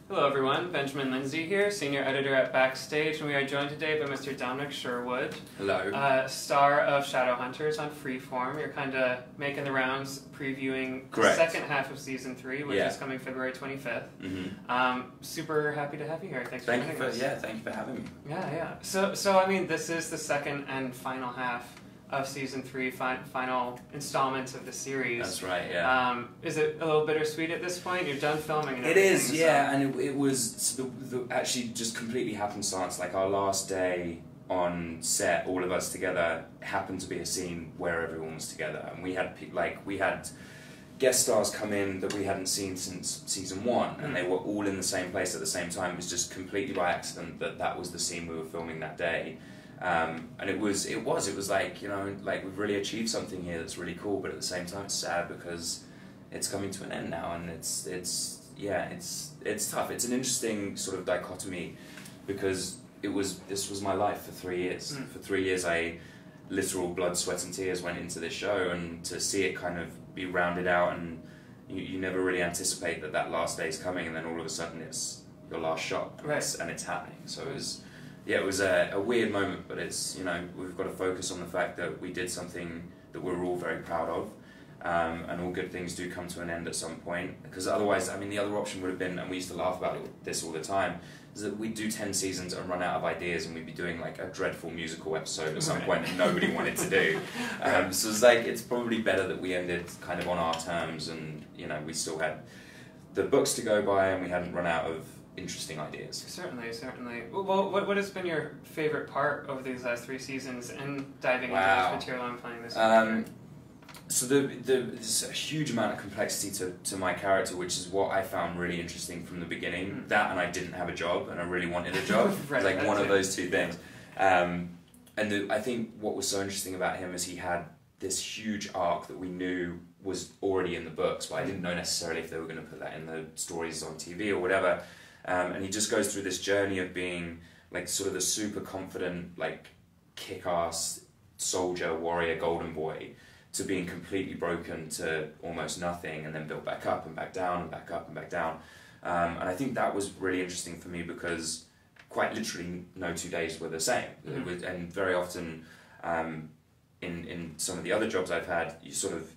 Hello everyone, Benjamin Lindsay here, Senior Editor at Backstage, and we are joined today by Mr. Dominic Sherwood. Hello. Star of Shadowhunters on Freeform. You're kind of making the rounds previewing Correct. the second half of Season 3, which is coming February 25th. Super happy to have you here. Thanks for joining us. Thank you for having me. Yeah. So I mean, this is the second and final half of Season 3, final installment of the series. That's right, yeah. Is it a little bittersweet at this point? You're done filming and It everything. is, yeah, and it was actually just completely happenstance. Like our last day on set, all of us together, happened to be a scene where everyone was together, and we had guest stars come in that we hadn't seen since Season 1, and they were all in the same place at the same time. It was just completely by accident that was the scene we were filming that day. And it was like, you know, like we've really achieved something here that's really cool, but at the same time it's sad because it's coming to an end now, and it's tough. It's an interesting sort of dichotomy because this was my life for 3 years. For 3 years I literal blood, sweat and tears went into this show, and to see it kind of be rounded out, and you never really anticipate that last day is coming, and then all of a sudden it's your last shot, and it's happening. So it was a weird moment, but it's, you know, we've got to focus on the fact that we did something that we're all very proud of, and all good things do come to an end at some point, because otherwise, I mean, the other option would have been, and we used to laugh about this all the time, is that we'd do 10 seasons and run out of ideas, and we'd be doing like a dreadful musical episode at some point that nobody wanted to do. So it's like, it's probably better that we ended kind of on our terms, and, you know, we still had the books to go by, and we hadn't run out of interesting ideas. Certainly. Well, what has been your favorite part over these last 3 seasons and diving into this material and playing this? So there's a huge amount of complexity to my character, which is what I found really interesting from the beginning. That, and I didn't have a job, and I really wanted a job. Like one of those two things. I think what was so interesting about him is he had this huge arc that we knew was already in the books, but I didn't know necessarily if they were going to put that in the stories on TV or whatever. And he just goes through this journey of being like sort of the super confident, like kick-ass soldier, warrior, golden boy, to being completely broken to almost nothing, and then built back up and back down and back up and back down. And I think that was really interesting for me because quite literally no 2 days were the same. And very often in some of the other jobs I've had,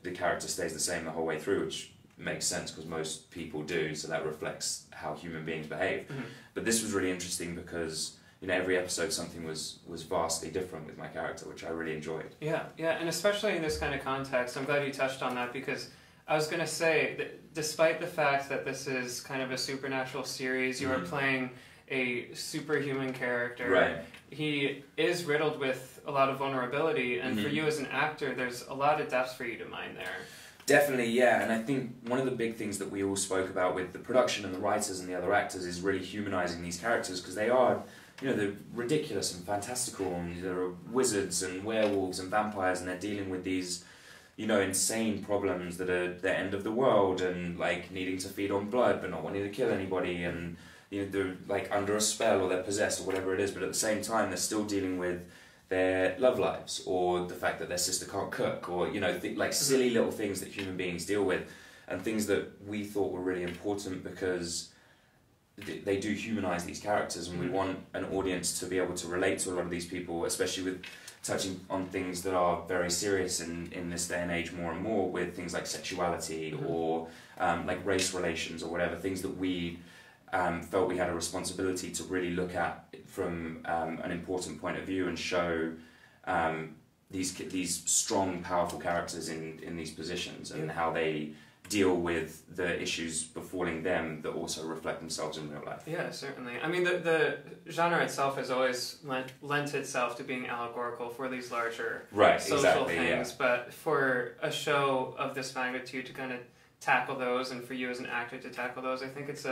the character stays the same the whole way through, which makes sense because most people do, so that reflects how human beings behave. But this was really interesting because, you know, every episode something was vastly different with my character, which I really enjoyed. Yeah, and especially in this kind of context, I'm glad you touched on that, because I was going to say that despite the fact that this is kind of a supernatural series, you are playing a superhuman character. Right. He is riddled with a lot of vulnerability, and for you as an actor, there's a lot of depths for you to mine there. Definitely, yeah, and I think one of the big things that we all spoke about with the production and the writers and the other actors is really humanizing these characters, because they are, you know, they're ridiculous and fantastical, and there are wizards and werewolves and vampires, and they're dealing with these, you know, insane problems that are the end of the world, and like needing to feed on blood but not wanting to kill anybody, and, you know, they're like under a spell or they're possessed or whatever it is, but at the same time they're still dealing with their love lives, or the fact that their sister can't cook, or, you know, like silly little things that human beings deal with, and things that we thought were really important because they do humanize these characters, and we want an audience to be able to relate to a lot of these people, especially with touching on things that are very serious in this day and age more and more, with things like sexuality or like race relations or whatever, things that we felt we had a responsibility to really look at from an important point of view, and show these strong, powerful characters in these positions, and how they deal with the issues befalling them that also reflect themselves in real life. Yeah, certainly. I mean, the genre itself has always lent itself to being allegorical for these larger social things, but for a show of this magnitude to kind of tackle those, and for you as an actor to tackle those, I think it's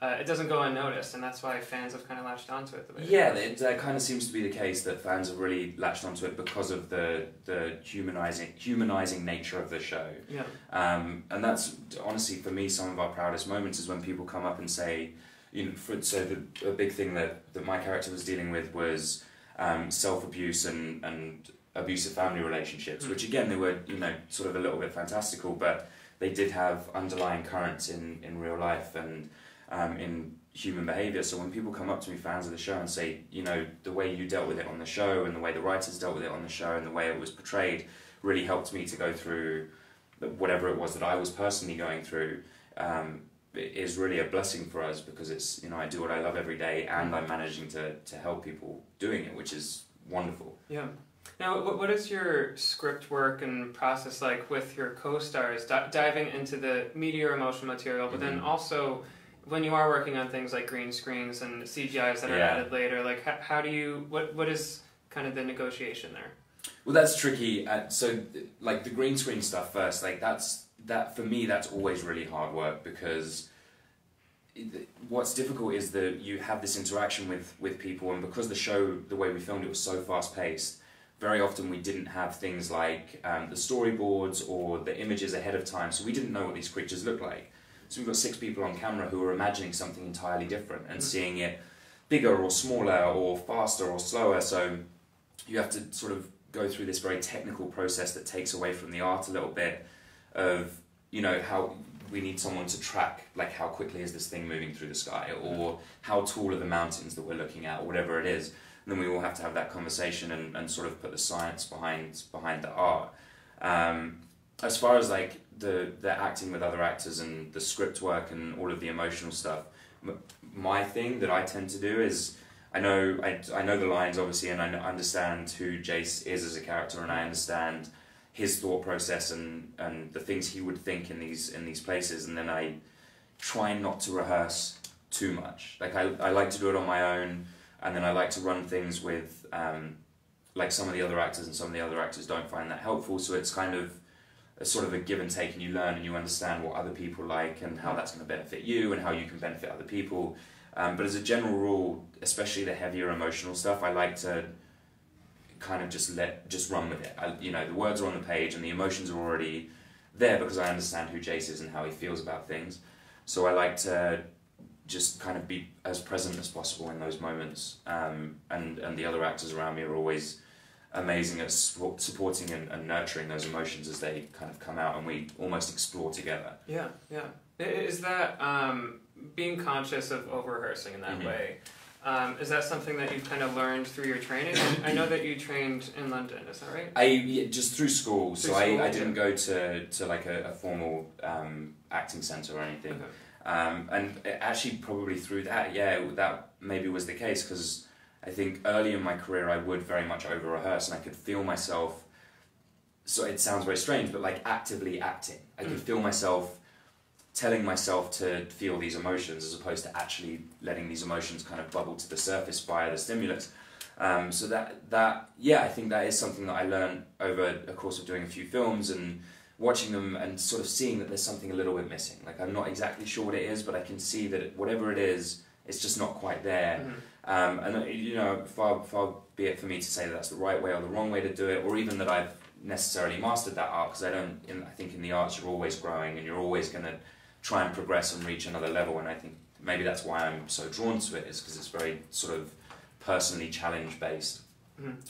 it doesn't go unnoticed, and that's why fans have kind of latched onto it the way that kind of seems to be the case, that fans have really latched onto it because of the humanizing nature of the show. Yeah. And that's honestly, for me, some of our proudest moments is when people come up and say, you know, a big thing that my character was dealing with was self-abuse and abusive family relationships, which again, they were, you know, sort of a little bit fantastical, but they did have underlying currents in real life, and in human behavior. So when people come up to me, fans of the show, and say, you know, the way you dealt with it on the show and the way the writers dealt with it on the show and the way it was portrayed really helped me to go through whatever it was that I was personally going through, it is really a blessing for us, because it's, you know, I do what I love every day and I'm managing to help people doing it, which is wonderful. Yeah. Now, what is your script work and process like with your co-stars, diving into the meatier emotional material, but then also when you are working on things like green screens and CGIs that are added later, like how do you, what is kind of the negotiation there? Well, that's tricky. So, like the green screen stuff first, like that for me, that's always really hard work, because what's difficult is that you have this interaction with people, and because the show, the way we filmed it was so fast paced, very often we didn't have things like the storyboards or the images ahead of time, so we didn't know what these creatures looked like. So we've got 6 people on camera who are imagining something entirely different and seeing it bigger or smaller or faster or slower, so you have to sort of go through this very technical process that takes away from the art a little bit of, you know, how we need someone to track, like, how quickly is this thing moving through the sky, or how tall are the mountains that we're looking at, or whatever it is. And then we all have to have that conversation and sort of put the science behind the art. As far as like the acting with other actors and the script work and all of the emotional stuff, my thing that I tend to do is, I know the lines obviously, and I understand who Jace is as a character, and I understand his thought process and the things he would think in these places, and then I try not to rehearse too much. Like I like to do it on my own, and then I like to run things with like some of the other actors, and some of the other actors don't find that helpful, so it's kind of a sort of a give and take, and you learn and you understand what other people like and how that's going to benefit you and how you can benefit other people. But as a general rule, especially the heavier emotional stuff, I like to kind of just run with it. You know, the words are on the page and the emotions are already there because I understand who Jace is and how he feels about things. So I like to just kind of be as present as possible in those moments. And the other actors around me are always amazing at supporting and nurturing those emotions as they kind of come out, and we almost explore together. Yeah, yeah. Is that being conscious of over-rehearsing in that way, is that something that you've kind of learned through your training? I know that you trained in London, is that right? Just through school. I didn't go to like a formal acting centre or anything. Okay. And actually probably through that, that maybe was the case, because I think early in my career I would very much over-rehearse, and I could feel myself, so it sounds very strange, but like actively acting. I could feel myself telling myself to feel these emotions as opposed to actually letting these emotions kind of bubble to the surface via the stimulus. So I think that is something that I learned over the course of doing a few films and watching them and sort of seeing that there's something a little bit missing. Like, I'm not exactly sure what it is, but I can see that whatever it is, it's just not quite there. And you know, far be it for me to say that that's the right way or the wrong way to do it, or even that I've necessarily mastered that art, because I think in the arts you're always growing and you're always going to try and progress and reach another level, and I think maybe that's why I'm so drawn to it, is because it's very sort of personally challenge based.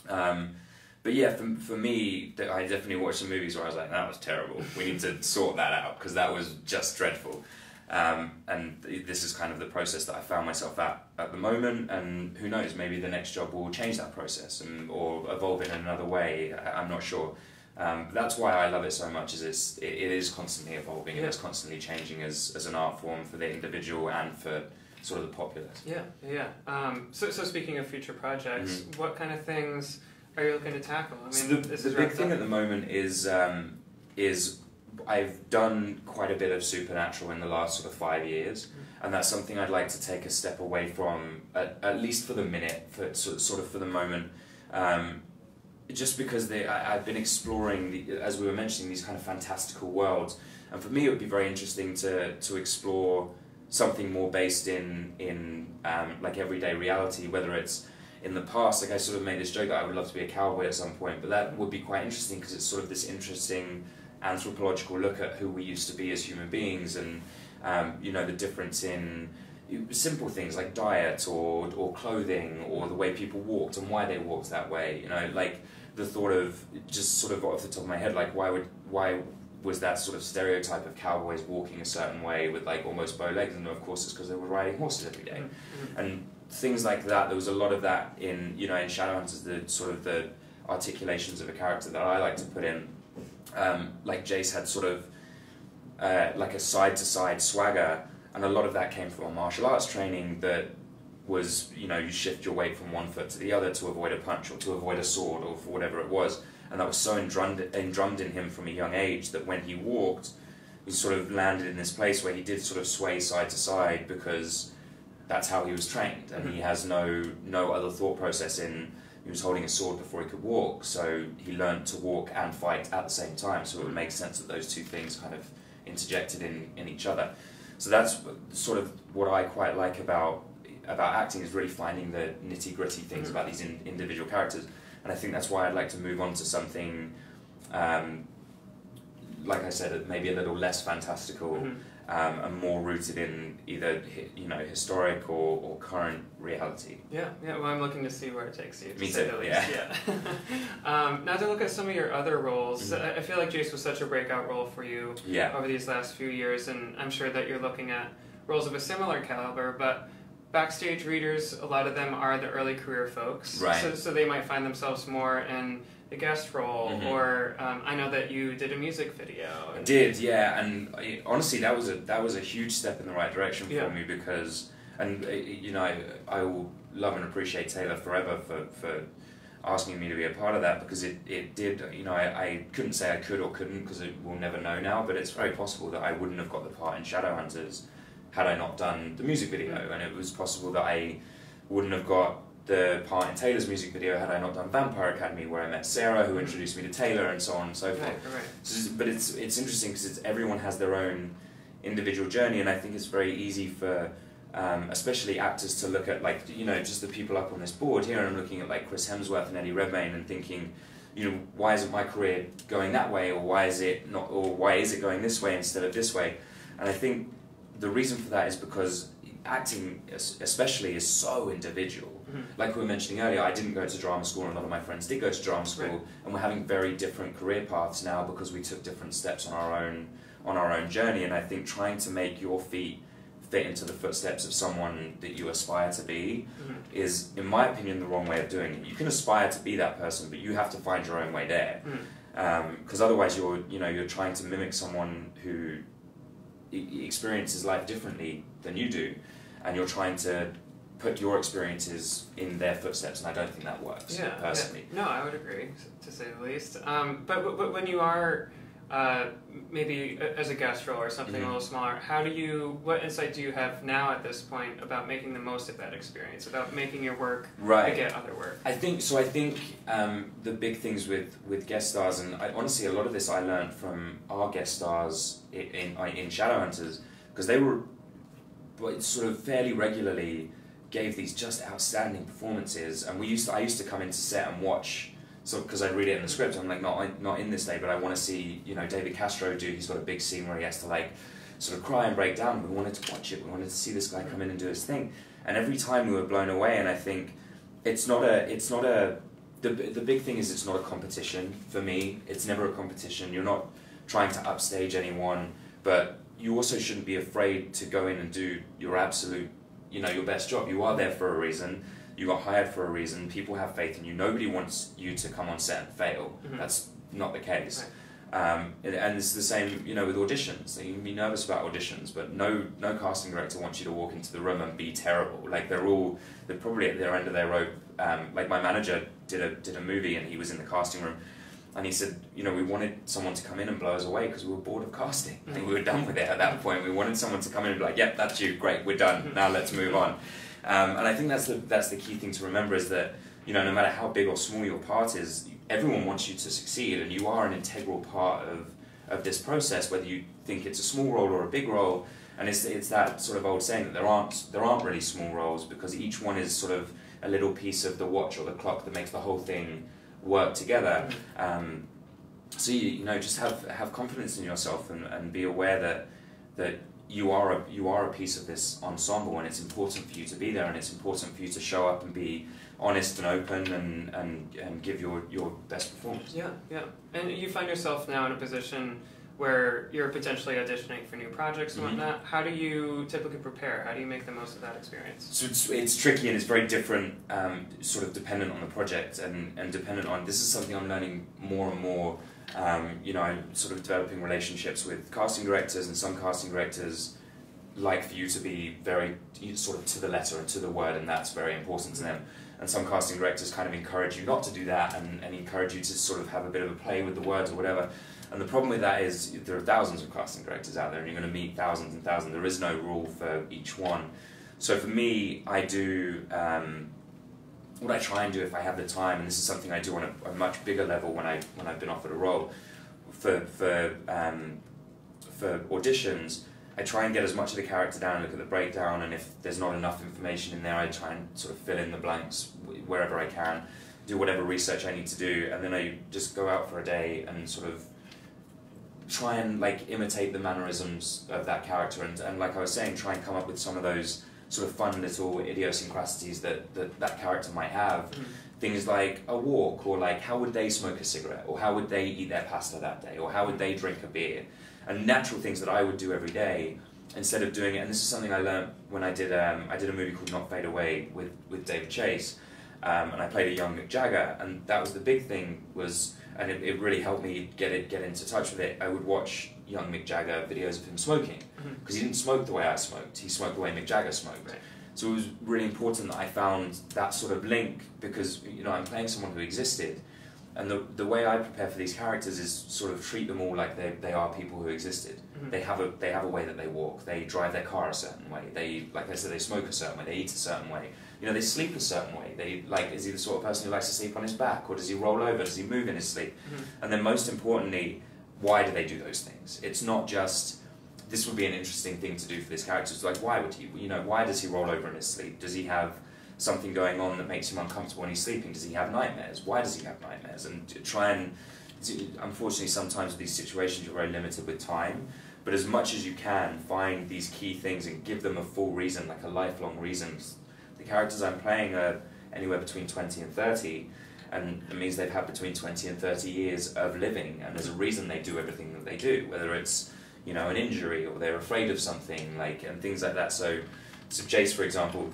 But yeah, for me, I definitely watched some movies where I was like, that was terrible, we need to sort that out, because that was just dreadful. And this is kind of the process that I found myself at the moment, and who knows, maybe the next job will change that process or evolve in another way. I'm not sure. But that's why I love it so much, is it is constantly evolving and it's constantly changing as an art form for the individual and for sort of the populace. So speaking of future projects, what kind of things are you looking to tackle? I mean, so the big thing at the moment is I've done quite a bit of Supernatural in the last sort of 5 years, and that's something I'd like to take a step away from, at least for the minute, for sort of for the moment. Just because I've been exploring, as we were mentioning, these kind of fantastical worlds, and for me it would be very interesting to explore something more based in like everyday reality, whether it's in the past. Like, I sort of made this joke that I would love to be a cowboy at some point, but that would be quite interesting because it's sort of this interesting anthropological look at who we used to be as human beings, and you know, the difference in simple things like diet or clothing or the way people walked and why they walked that way. You know, like the thought of, just sort of off the top of my head, like why was that sort of stereotype of cowboys walking a certain way with like almost bow legs, and of course it's because they were riding horses every day. And things like that. There was a lot of that in, you know, in Shadowhunters, the sort of the articulations of a character that I like to put in. Like Jace had sort of like a side-to-side swagger, and a lot of that came from martial arts training that was, you know, you shift your weight from one foot to the other to avoid a punch or to avoid a sword or for whatever it was. And that was so drummed in him from a young age that when he walked, he sort of landed in this place where he did sort of sway side to side because that's how he was trained, and he has no other thought process in. He was holding a sword before he could walk, so he learned to walk and fight at the same time. So it would make sense that those two things kind of interjected in each other. So that's sort of what I quite like about acting, is really finding the nitty gritty things about these individual characters. And I think that's why I'd like to move on to something, like I said, maybe a little less fantastical, and more rooted in either, you know, historic or current reality. Yeah. Well, I'm looking to see where it takes you. Me too. Yeah. Now to look at some of your other roles, I feel like Jace was such a breakout role for you over these last few years, and I'm sure that you're looking at roles of a similar caliber, but backstage readers, a lot of them are the early career folks, right? So they might find themselves more in a guest role, or I know that you did a music video. I did, yeah, and honestly, that was a huge step in the right direction for me, because, and you know, I will love and appreciate Taylor forever for asking me to be a part of that, because it did, you know, I couldn't say I could or couldn't, because we'll never know now, but it's very possible that I wouldn't have got the part in Shadowhunters had I not done the music video, and it was possible that I wouldn't have got the part in Taylor's music video had I not done Vampire Academy, where I met Sarah, who introduced me to Taylor, and so on and so forth. Right. So, but it's interesting because everyone has their own individual journey, and I think it's very easy for especially actors to look at, like, you know, just the people up on this board here, and I'm looking at like Chris Hemsworth and Eddie Redmayne and thinking, you know, why isn't my career going that way, or why is it not, or why is it going this way instead of this way? And I think the reason for that is because acting especially is so individual. Like we were mentioning earlier, I didn't go to drama school, and a lot of my friends did go to drama school, and we're having very different career paths now because we took different steps on our own journey. And I think trying to make your feet fit into the footsteps of someone that you aspire to be is, in my opinion, the wrong way of doing it. You can aspire to be that person, but you have to find your own way there, because otherwise you're trying to mimic someone who experiences life differently than you do, and you're trying to put your experiences in their footsteps, and I don't think that works, personally. Yeah. No, I would agree, to say the least. But when you are maybe as a guest role or something a little smaller, what insight do you have now at this point about making the most of that experience, about making your work beget other work? I think the big things with guest stars, and honestly a lot of this I learned from our guest stars in Shadowhunters, because they were sort of fairly regularly gave these just outstanding performances, and I used to come into set and watch, so because I'd read it in the script, I'm like, not in this day, but I want to see, you know, David Castro he's got a big scene where he has to like sort of cry and break down. We wanted to watch it, we wanted to see this guy come in and do his thing, and every time we were blown away. And I think the big thing is it's not a competition for me. It's never a competition. You're not trying to upstage anyone, but you also shouldn't be afraid to go in and do your absolute, you know, your best job. You are there for a reason. You got hired for a reason. People have faith in you. Nobody wants you to come on set and fail. That's not the case. And it's the same, you know, with auditions. You can be nervous about auditions, but no casting director wants you to walk into the room and be terrible. Like they're probably at their end of their rope. Like my manager did a movie, and he was in the casting room, and he said, you know, we wanted someone to come in and blow us away because we were bored of casting. I think we were done with it at that point. We wanted someone to come in and be like, yep, that's you, great, we're done, now let's move on. And I think that's the key thing to remember, is that, you know, no matter how big or small your part is, everyone wants you to succeed, and you are an integral part of this process, whether you think it's a small role or a big role. And it's that sort of old saying that there aren't really small roles, because each one is sort of a little piece of the watch or the clock that makes the whole thing work together. So you know, just have confidence in yourself, and be aware that you are a piece of this ensemble, and it's important for you to be there, and it's important for you to show up and be honest and open and give your best performance. Yeah. And you find yourself now in a position where you're potentially auditioning for new projects and whatnot. How do you typically prepare? How do you make the most of that experience? So it's tricky and it's very different, sort of dependent on the project and dependent on, this is something I'm learning more and more. You know, I'm sort of developing relationships with casting directors, and some casting directors like for you to be very sort of to the letter and to the word, and that's very important to them. And some casting directors kind of encourage you not to do that and encourage you to sort of have a bit of a play with the words or whatever. And the problem with that is there are thousands of casting directors out there, and you're going to meet thousands and thousands. There is no rule for each one. So for me, I do what I try and do if I have the time, and this is something I do on a much bigger level when I've been offered a role for auditions. I try and get as much of the character down, look at the breakdown, and if there's not enough information in there, I try and sort of fill in the blanks wherever I can, do whatever research I need to do, and then I just go out for a day and sort of try and like imitate the mannerisms of that character, and like I was saying, try and come up with some of those sort of fun little idiosyncrasies that character might have. Things like a walk, or like how would they smoke a cigarette, or how would they eat their pasta that day, or how would they drink a beer, and natural things that I would do every day instead of doing it. And this is something I learned when I did a movie called Not Fade Away with David Chase, and I played a young Mick Jagger, and that was the big thing was, and it really helped me get into touch with it. I would watch young Mick Jagger videos of him smoking, because he didn't smoke the way I smoked, he smoked the way Mick Jagger smoked. Right. So it was really important that I found that sort of link, because you know I'm playing someone who existed, and the way I prepare for these characters is sort of treat them all like they are people who existed. They have a way that they walk, they drive their car a certain way, they, like I said, they smoke a certain way, they eat a certain way, you know, they sleep a certain way. They like, is he the sort of person who likes to sleep on his back, or does he roll over, does he move in his sleep? And then most importantly, why do they do those things? It's not just, this would be an interesting thing to do for this character. It's like, why would he, you know, why does he roll over in his sleep? Does he have something going on that makes him uncomfortable when he's sleeping? Does he have nightmares? Why does he have nightmares? And try and, unfortunately sometimes with these situations you're very limited with time, but as much as you can, find these key things and give them a full reason, like a lifelong reason. The characters I'm playing are anywhere between 20 and 30, and it means they've had between 20 and 30 years of living, and there's a reason they do everything that they do, whether it's, you know, an injury, or they're afraid of something, like, and things like that. So Jace, for example,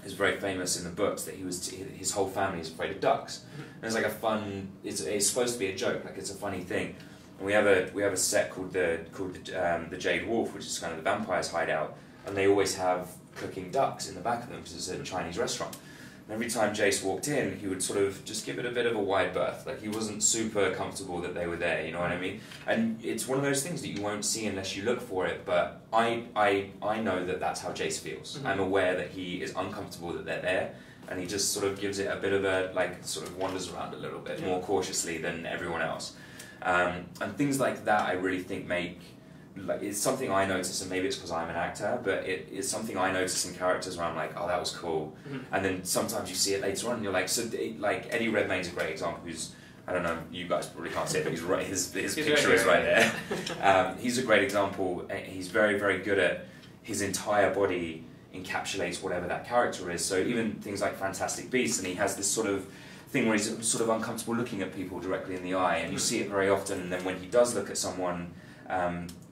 is very famous in the books that his whole family is afraid of ducks. And it's like a fun, it's supposed to be a joke, like it's a funny thing. And we have a set called the Jade Wolf, which is kind of the vampire's hideout, and they always have cooking ducks in the back of them because it's a Chinese restaurant. And every time Jace walked in, he would sort of just give it a bit of a wide berth, like he wasn't super comfortable that they were there, you know what I mean? And it's one of those things that you won't see unless you look for it, but I know that that's how Jace feels. I'm aware that he is uncomfortable that they're there, and he just sort of gives it a bit of a, like, sort of wanders around a little bit more cautiously than everyone else. And things like that I really think make, like, it's something I notice, and maybe it's because I'm an actor, but it's something I notice in characters where I'm like, oh, that was cool. And then sometimes you see it later on and you're like, so like Eddie Redmayne's a great example, who's, I don't know, you guys probably can't see it, but he's right, his picture is right there. He's a great example. He's very, very good at, his entire body encapsulates whatever that character is. So even things like Fantastic Beasts, and he has this sort of thing where he's sort of uncomfortable looking at people directly in the eye, and you see it very often, and then when he does look at someone,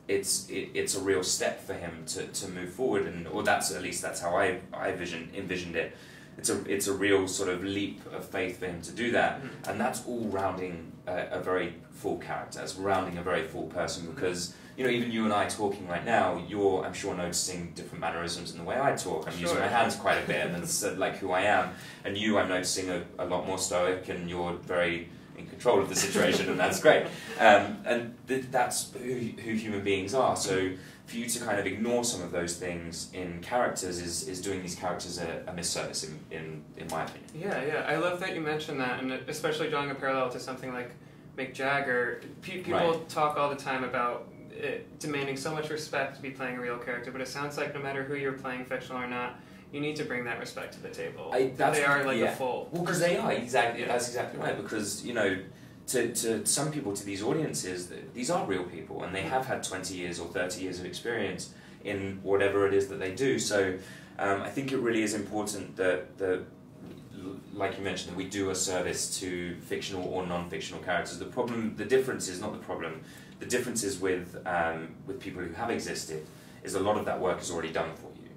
it's a real step for him to move forward, and or that's, at least that's how I envisioned it. It's a real sort of leap of faith for him to do that, and that's all rounding a very full character. It's rounding a very full person, because you know, even you and I talking right now, you're, I'm sure, noticing different mannerisms in the way I talk. I'm using my hands quite a bit, and that's like who I am. And you, I'm noticing a lot more stoic, and you're very in control of the situation, and that's great. And that's who human beings are. So for you to kind of ignore some of those things in characters is doing these characters a misservice, in my opinion. Yeah, I love that you mentioned that, and especially drawing a parallel to something like Mick Jagger. People talk all the time about it demanding so much respect to be playing a real character, but it sounds like no matter who you're playing, fictional or not, you need to bring that respect to the table. They are like a full. Well, because they are, exactly. Yeah. That's exactly right. Because, you know, to some people, to these audiences, these are real people, and they have had 20 years or 30 years of experience in whatever it is that they do. So I think it really is important that like you mentioned, that we do a service to fictional or non-fictional characters. The difference is not the problem. the differences with people who have existed is a lot of that work is already done for you.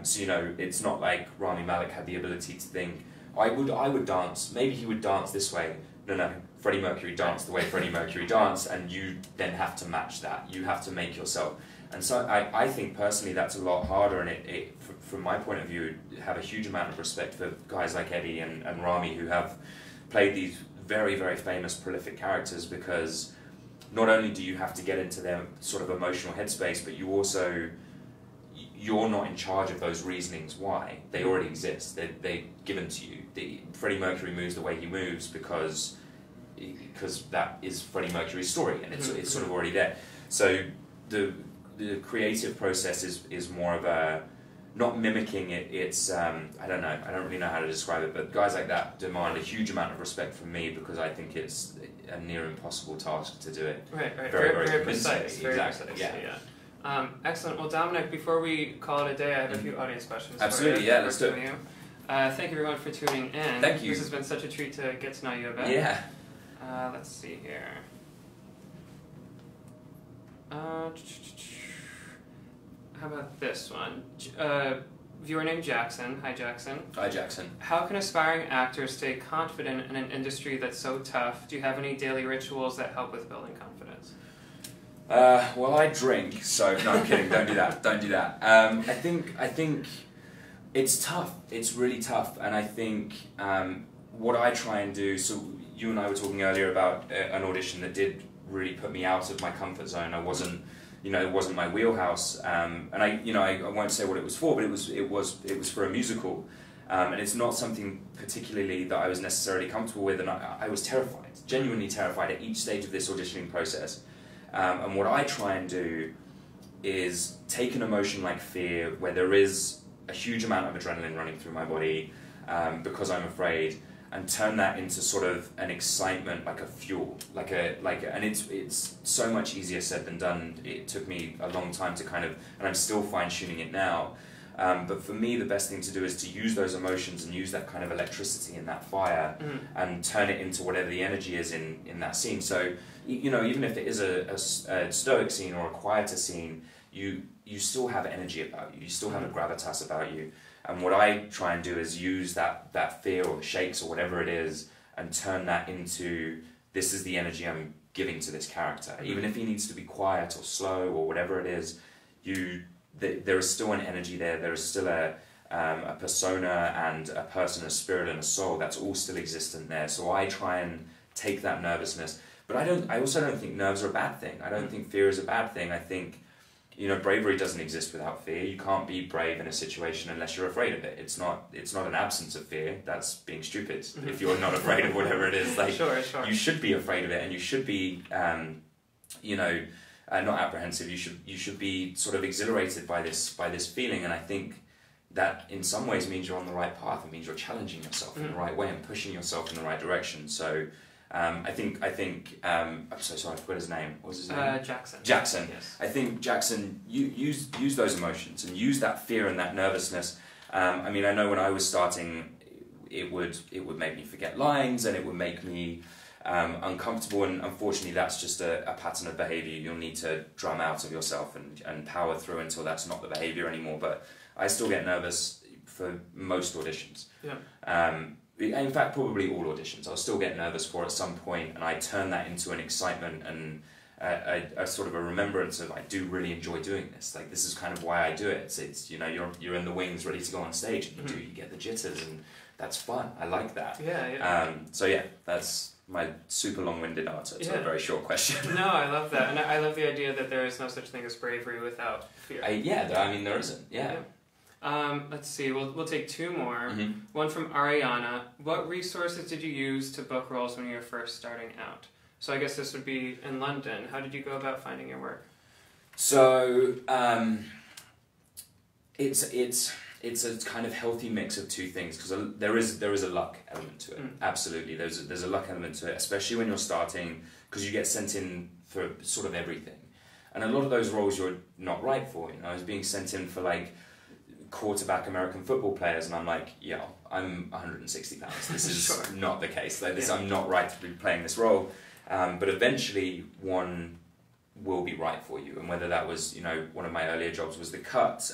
So, you know, it's not like Rami Malek had the ability to think, I would dance, maybe he would dance this way. No, Freddie Mercury danced the way Freddie Mercury danced, and you then have to match that. You have to make yourself. And so I think personally that's a lot harder, and it from my point of view, have a huge amount of respect for guys like Eddie and Rami who have played these very, very famous, prolific characters, because not only do you have to get into their sort of emotional headspace, but you're not in charge of those reasonings why. They already exist. They're given to you. Freddie Mercury moves the way he moves because that is Freddie Mercury's story, and it's sort of already there. So the creative process is more of a, not mimicking it, it's, I don't really know how to describe it, but guys like that demand a huge amount of respect from me, because I think it's a near impossible task to do it. Right. Very precise. Very exactly. Precise. Yeah. Excellent. Well, Dominic, before we call it a day, I have a few audience questions. Absolutely, yeah, let's do it. Thank you everyone for tuning in. Thank you. This has been such a treat to get to know you a bit. Yeah. Let's see here. How about this one? Viewer named Jackson. Hi, Jackson. Hi, Jackson. How can aspiring actors stay confident in an industry that's so tough? Do you have any daily rituals that help with building confidence? Well, I drink, so no, I'm kidding. Don't do that. Don't do that. I think it's tough. It's really tough, and I think what I try and do. So you and I were talking earlier about an audition that did really put me out of my comfort zone. I wasn't. It wasn't my wheelhouse, and I won't say what it was for, but it was for a musical, and it's not something particularly that I was necessarily comfortable with, and I was terrified, genuinely terrified at each stage of this auditioning process. And what I try and do is take an emotion like fear, where there is a huge amount of adrenaline running through my body because I'm afraid, and turn that into sort of an excitement, like a fuel, and it's so much easier said than done. It took me a long time to and I'm still fine-tuning it now, but for me the best thing to do is to use those emotions and use that kind of electricity and that fire and turn it into whatever the energy is in that scene. So, even if it is a stoic scene or a quieter scene, you still have energy about you, you still have a gravitas about you. And what I try and do is use that fear or the shakes or whatever it is and turn that into, this is the energy I'm giving to this character. Even if he needs to be quiet or slow or whatever it is, there is still an energy there. There is still a persona and a person, a spirit and a soul that's all still existent there. So I try and take that nervousness. But I also don't think nerves are a bad thing. I don't think fear is a bad thing. I think bravery doesn't exist without fear. You can't be brave in a situation unless you're afraid of it. It's not an absence of fear. That's being stupid. If you're not afraid of whatever it is, sure. You should be afraid of it, and you should be, not apprehensive. You should be sort of exhilarated by this feeling. And I think that in some ways means you're on the right path. It means you're challenging yourself in the right way and pushing yourself in the right direction. So. I think. I'm so sorry. I forgot his name. What was his name? Jackson. Jackson. Yes. I think Jackson. Use those emotions and use that fear and that nervousness. I know when I was starting, it would make me forget lines and it would make me uncomfortable. And unfortunately, that's just a pattern of behaviour you'll need to drum out of yourself and power through until that's not the behaviour anymore. But I still get nervous for most auditions. Yeah. In fact, probably all auditions, I'll still get nervous for at some point, and I turn that into an excitement and a sort of a remembrance of, I do really enjoy doing this. Like, this is kind of why I do it. It's you're in the wings, ready to go on stage, and you get the jitters, and that's fun. I like that. Yeah. So yeah, that's my super long-winded answer to a very short question. No, I love that, and I love the idea that there is no such thing as bravery without fear. There isn't. Yeah. Let's see, we'll take two more. Mm-hmm. One from Ariana. What resources did you use to book roles when you were first starting out? So I guess this would be in London. How did you go about finding your work? So it's a kind of healthy mix of two things, because there is a luck element to it. Absolutely, there's a luck element to it, especially when you're starting, because you get sent in for sort of everything, and a lot of those roles you're not right for. I was being sent in for quarterback American football players, and I'm like, I'm 160 pounds. This is not the case. I'm not right to be playing this role. But eventually, one will be right for you, and whether that was, you know, one of my earlier jobs was The Cut,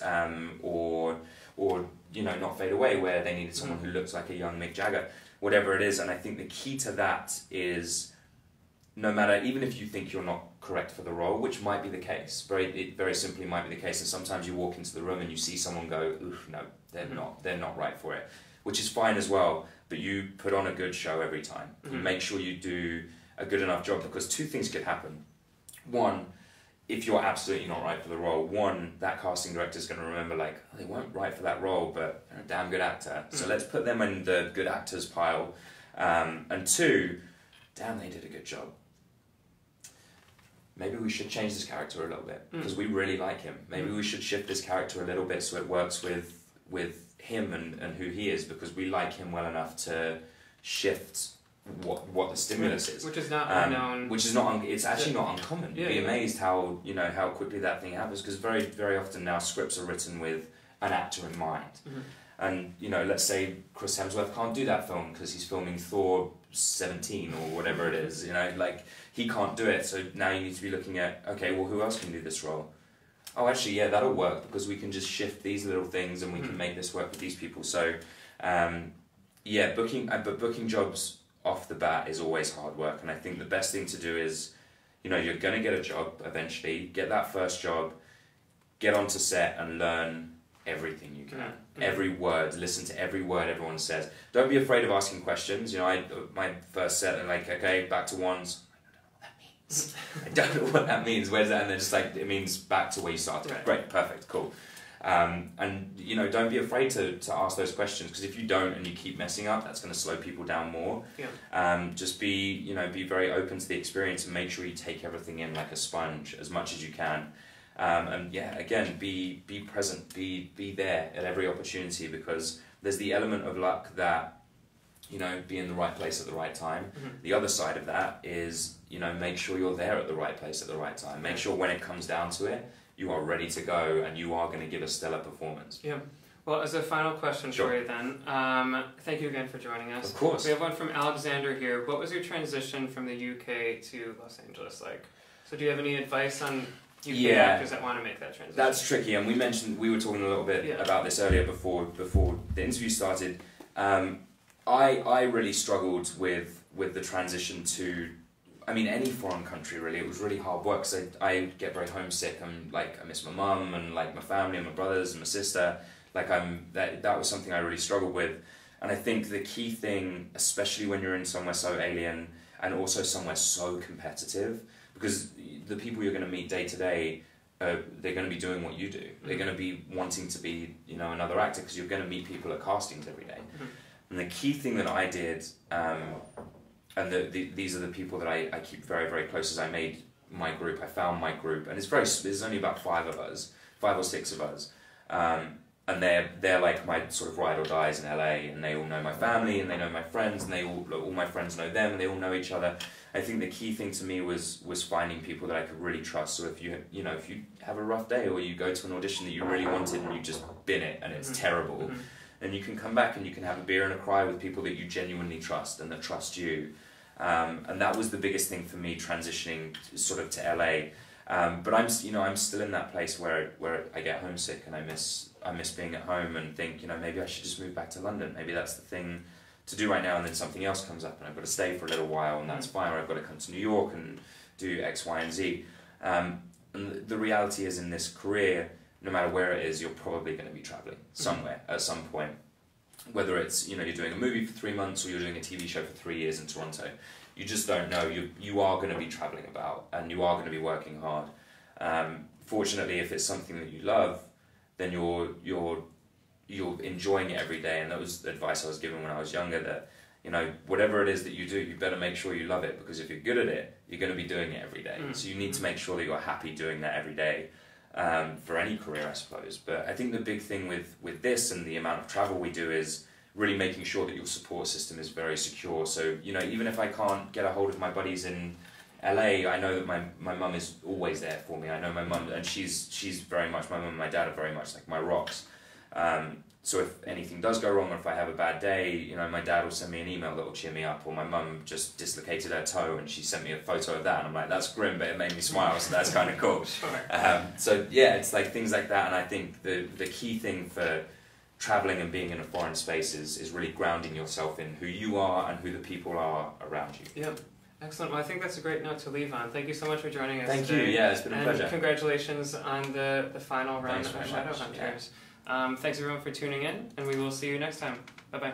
or you know, Not Fade Away, where they needed someone who looks like a young Mick Jagger, whatever it is. And I think the key to that is, no matter, even if you think you're not correct for the role, which might be the case, it very simply might be the case, and sometimes you walk into the room and you see someone go, oof, no, they're not right for it, which is fine as well, but you put on a good show every time. You make sure you do a good enough job, because two things could happen. One, if you're absolutely not right for the role, that casting director is going to remember, like, oh, they weren't right for that role, but they're a damn good actor, so let's put them in the good actors pile. And two, damn, they did a good job. Maybe we should change this character a little bit, because we really like him. Maybe we should shift this character a little bit so it works with him and who he is, because we like him well enough to shift what the stimulus is, which is not unknown. Which is not it's actually not uncommon. You'd be amazed how, you know, how quickly that thing happens, because very, very often now scripts are written with an actor in mind. And, you know, let's say Chris Hemsworth can't do that film because he's filming Thor 17 or whatever it is, you know, like, he can't do it, so now you need to be looking at, okay, well, who else can do this role? Oh, actually, yeah, that'll work, because we can just shift these little things and we can make this work with these people. So, yeah, booking jobs off the bat is always hard work, and I think the best thing to do is, you know, you're going to get a job eventually, get that first job, get onto set and learn everything you can. Every word, listen to every word everyone says. Don't be afraid of asking questions. You know, my first set, and like, okay, back to ones. I don't know what that means. Where's that? And they're just like, it means back to where you started. Right. Great, perfect, cool. And, you know, don't be afraid to ask those questions, because if you don't and you keep messing up, that's going to slow people down more. Just be very open to the experience and make sure you take everything in like a sponge as much as you can. And yeah, again, be present, be there at every opportunity, because there's the element of luck that, you know, be in the right place at the right time. The other side of that is, you know, make sure you're there at the right place at the right time. Make sure when it comes down to it, you are ready to go and you are going to give a stellar performance. Yeah. Well, as a final question for you then, thank you again for joining us. Of course. We have one from Alexander here. What was your transition from the UK to Los Angeles like? So do you have any advice on UK actors that want to make that transition? That's tricky, and we were talking a little bit about this earlier before the interview started. I really struggled with the transition to, I mean, any foreign country really. It was really hard work, because I get very homesick, and like, I miss my mum and like my family and my brothers and my sister. Like, that was something I really struggled with. And I think the key thing, especially when you're in somewhere so alien and also somewhere so competitive, because the people you're going to meet day to day, they're going to be doing what you do. They're going to be wanting to be, you know, another actor, because you're going to meet people at castings every day. And the key thing that I did, and these are the people that I keep very, very close, as I made my group, I found my group, and there's only about 5 or 6 of us. And they're like my sort of ride or dies in LA, and they all know my family, and they know my friends, and all my friends know them, and they all know each other. I think the key thing to me was finding people that I could really trust. So if you have a rough day, or you go to an audition that you really wanted and you just bin it and it's terrible, then you can come back and you can have a beer and a cry with people that you genuinely trust and that trust you. And that was the biggest thing for me transitioning sort of to LA. But I'm still in that place where I get homesick and I miss being at home, and think, you know, maybe I should just move back to London. Maybe that's the thing to do right now, and then something else comes up and I've got to stay for a little while, and that's fine, or I've got to come to New York and do X, Y, and Z. And the reality is, in this career, no matter where it is, you're probably going to be traveling somewhere at some point. Whether it's, you know, you're doing a movie for 3 months or you're doing a TV show for 3 years in Toronto, you just don't know. You are going to be traveling about, and you are going to be working hard. Fortunately, if it's something that you love, then you're enjoying it every day. And that was the advice I was given when I was younger, that, you know, whatever it is that you do, you better make sure you love it, because if you're good at it, you're going to be doing it every day. So you need to make sure that you're happy doing that every day, for any career, I suppose. But I think the big thing with this and the amount of travel we do is really making sure that your support system is very secure. So, you know, even if I can't get a hold of my buddies in LA, I know that my mum is always there for me. I know my mum, and she's very much, my mum and my dad are very much like my rocks. So if anything does go wrong, or if I have a bad day, you know, my dad will send me an email that will cheer me up, or my mum just dislocated her toe and she sent me a photo of that, and I'm like, that's grim, but it made me smile, so that's kind of cool. Sure. So yeah, it's like things like that, and I think the key thing for traveling and being in a foreign space is really grounding yourself in who you are and who the people are around you. Yep. Excellent. Well, I think that's a great note to leave on. Thank you so much for joining us Thank today. you. Yeah, it's been a pleasure. Congratulations on the final run of Shadowhunters. Yeah. Thanks everyone for tuning in, and we will see you next time. Bye-bye.